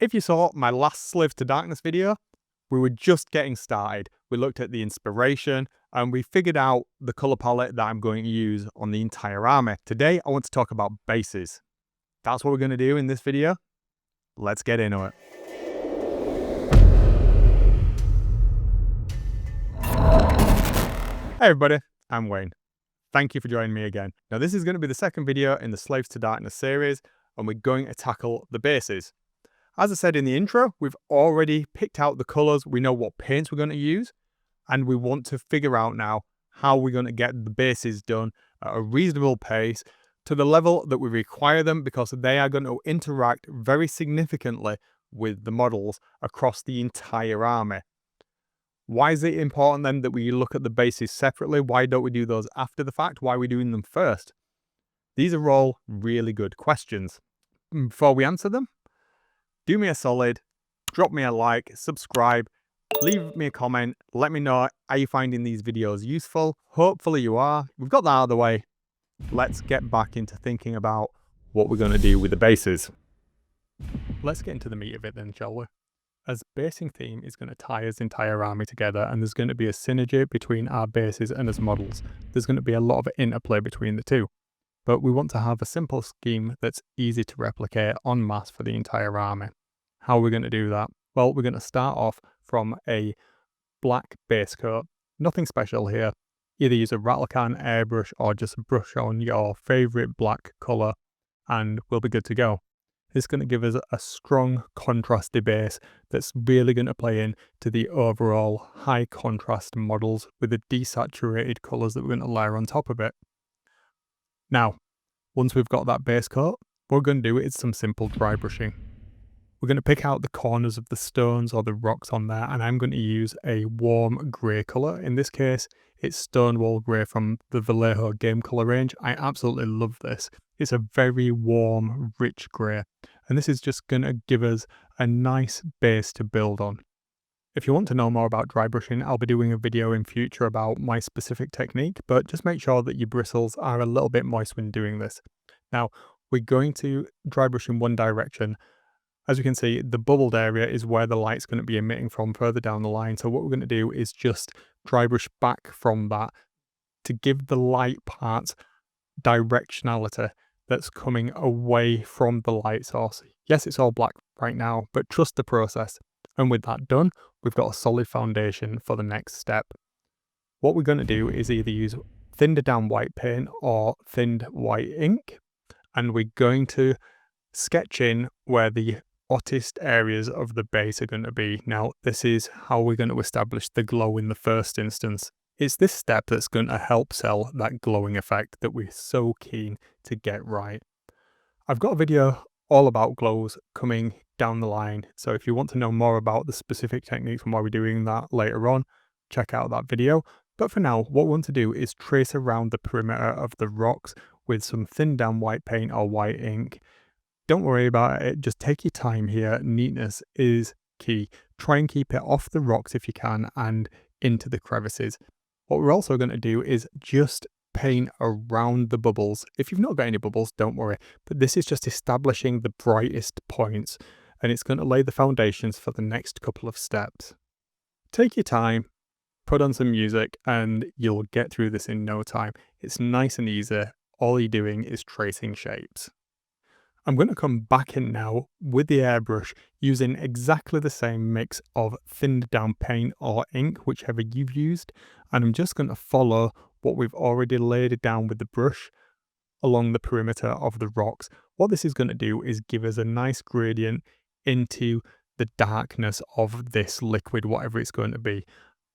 If you saw my last Slave to Darkness video, we were just getting started. We looked at the inspiration and we figured out the color palette that I'm going to use on the entire army. Today, I want to talk about bases. That's what we're going to do in this video. Let's get into it. Hey everybody, I'm Wayne. Thank you for joining me again. Now this is going to be the second video in the Slaves to Darkness series, and we're going to tackle the bases. As I said in the intro, we've already picked out the colours, we know what paints we're going to use, and we want to figure out now how we're going to get the bases done at a reasonable pace to the level that we require them, because they are going to interact very significantly with the models across the entire army. Why is it important then that we look at the bases separately? Why don't we do those after the fact? Why are we doing them first? These are all really good questions. Before we answer them, do me a solid, drop me a like, subscribe, leave me a comment, let me know, are you finding these videos useful? Hopefully you are. We've got that out of the way. Let's get back into thinking about what we're going to do with the bases. Let's get into the meat of it then, shall we? As basing theme is going to tie his entire army together, and there's going to be a synergy between our bases and his models. There's going to be a lot of interplay between the two. But we want to have a simple scheme that's easy to replicate en masse for the entire army. How are we going to do that? Well, we're going to start off from a black base coat. Nothing special here. Either use a rattle can, airbrush, or just brush on your favourite black colour and we'll be good to go. It's going to give us a strong contrasty base that's really going to play in to the overall high contrast models with the desaturated colours that we're going to layer on top of it. Now, once we've got that base coat, what we're going to do is some simple dry brushing. We're going to pick out the corners of the stones or the rocks on there, and I'm going to use a warm grey colour. In this case, it's Stonewall Grey from the Vallejo game colour range. I absolutely love this. It's a very warm, rich grey, and this is just going to give us a nice base to build on. If you want to know more about dry brushing, I'll be doing a video in future about my specific technique, but just make sure that your bristles are a little bit moist when doing this. Now, we're going to dry brush in one direction. As you can see, the bubbled area is where the light's going to be emitting from further down the line. So what we're going to do is just dry brush back from that to give the light part directionality that's coming away from the light source. Yes, it's all black right now, but trust the process. And with that done, we've got a solid foundation for the next step. What we're going to do is either use thinned down white paint or thinned white ink, and we're going to sketch in where the hottest areas of the base are going to be. Now, this is how we're going to establish the glow in the first instance. It's this step that's going to help sell that glowing effect that we're so keen to get right. I've got a video all about glows coming down the line, so if you want to know more about the specific techniques and why we're doing that later on, check out that video. But for now, what we want to do is trace around the perimeter of the rocks with some thinned down white paint or white ink. Don't worry about it, just take your time here. Neatness is key. Try and keep it off the rocks if you can and into the crevices. What we're also going to do is just paint around the bubbles. If you've not got any bubbles, don't worry, but this is just establishing the brightest points, and it's going to lay the foundations for the next couple of steps. Take your time, put on some music, and you'll get through this in no time. It's nice and easy. All you're doing is tracing shapes. I'm going to come back in now with the airbrush using exactly the same mix of thinned down paint or ink, whichever you've used, and I'm just going to follow what we've already laid down with the brush along the perimeter of the rocks. What this is going to do is give us a nice gradient into the darkness of this liquid, whatever it's going to be.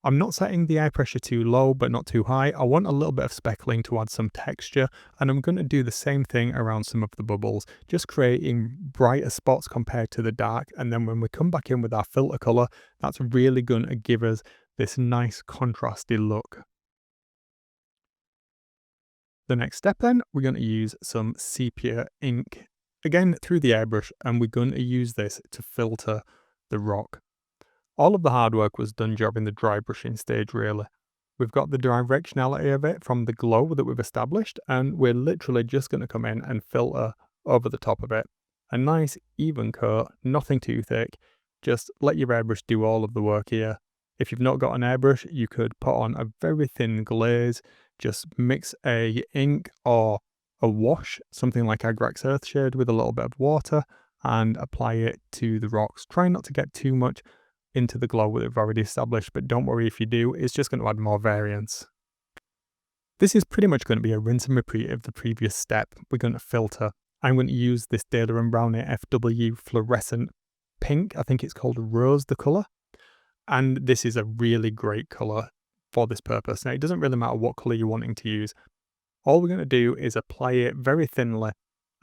I'm not setting the eye pressure too low, but not too high. I want a little bit of speckling to add some texture, and I'm going to do the same thing around some of the bubbles, just creating brighter spots compared to the dark. And then when we come back in with our filter color, that's really going to give us this nice contrasty look. The next step then, we're going to use some sepia ink, again through the airbrush, and we're going to use this to filter the rock. All of the hard work was done during the dry brushing stage really. We've got the directionality of it from the glow that we've established, and we're literally just going to come in and filter over the top of it. A nice even coat, nothing too thick. Just let your airbrush do all of the work here. If you've not got an airbrush, you could put on a very thin glaze, just mix a ink or a wash, something like Agrax Earthshade with a little bit of water, and apply it to the rocks. Try not to get too much into the glow that we've already established, but don't worry if you do, it's just going to add more variance. This is pretty much going to be a rinse and repeat of the previous step. We're going to filter. I'm going to use this Daler & Brownie FW fluorescent pink. I think it's called Rose, the colour. And this is a really great colour for this purpose. Now, it doesn't really matter what colour you're wanting to use. All we're going to do is apply it very thinly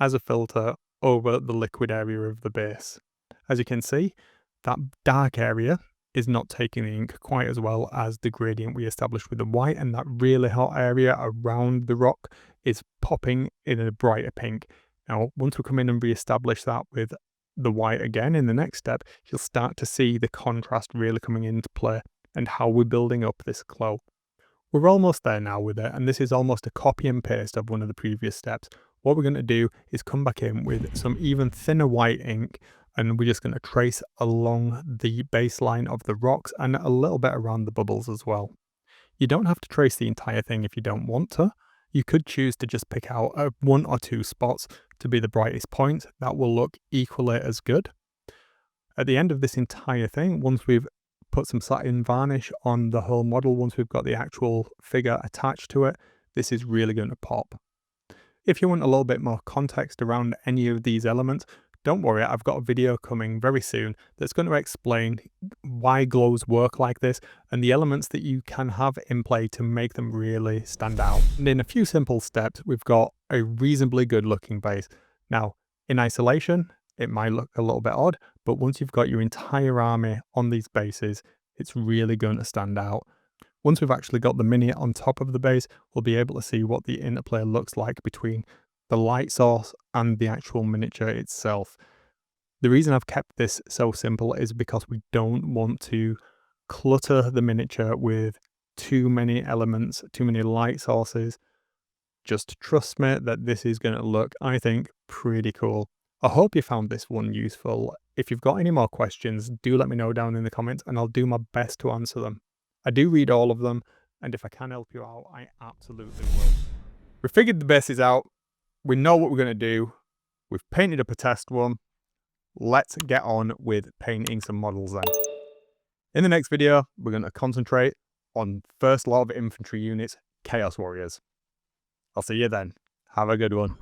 as a filter over the liquid area of the base. As you can see, that dark area is not taking the ink quite as well as the gradient we established with the white, and that really hot area around the rock is popping in a brighter pink. Now, once we come in and re-establish that with the white again in the next step, you'll start to see the contrast really coming into play and how we're building up this glow. We're almost there now with it, and this is almost a copy and paste of one of the previous steps. What we're going to do is come back in with some even thinner white ink, and we're just going to trace along the baseline of the rocks and a little bit around the bubbles as well. You don't have to trace the entire thing if you don't want to. You could choose to just pick out one or two spots to be the brightest point. That will look equally as good. At the end of this entire thing, once we've put some satin varnish on the whole model, once we've got the actual figure attached to it, this is really going to pop. If you want a little bit more context around any of these elements, don't worry, I've got a video coming very soon that's going to explain why glows work like this and the elements that you can have in play to make them really stand out. And in a few simple steps, we've got a reasonably good looking base. Now, in isolation, it might look a little bit odd, but once you've got your entire army on these bases, it's really going to stand out. Once we've actually got the mini on top of the base, we'll be able to see what the interplay looks like between the light source and the actual miniature itself. The reason I've kept this so simple is because we don't want to clutter the miniature with too many elements, too many light sources. Just trust me that this is going to look, I think, pretty cool. I hope you found this one useful. If you've got any more questions, do let me know down in the comments and I'll do my best to answer them. I do read all of them, and if I can help you out, I absolutely will. We figured the bases out. We know what we're going to do. We've painted up a test one. Let's get on with painting some models then. In the next video, we're going to concentrate on first lot of infantry units, Chaos Warriors. I'll see you then. Have a good one.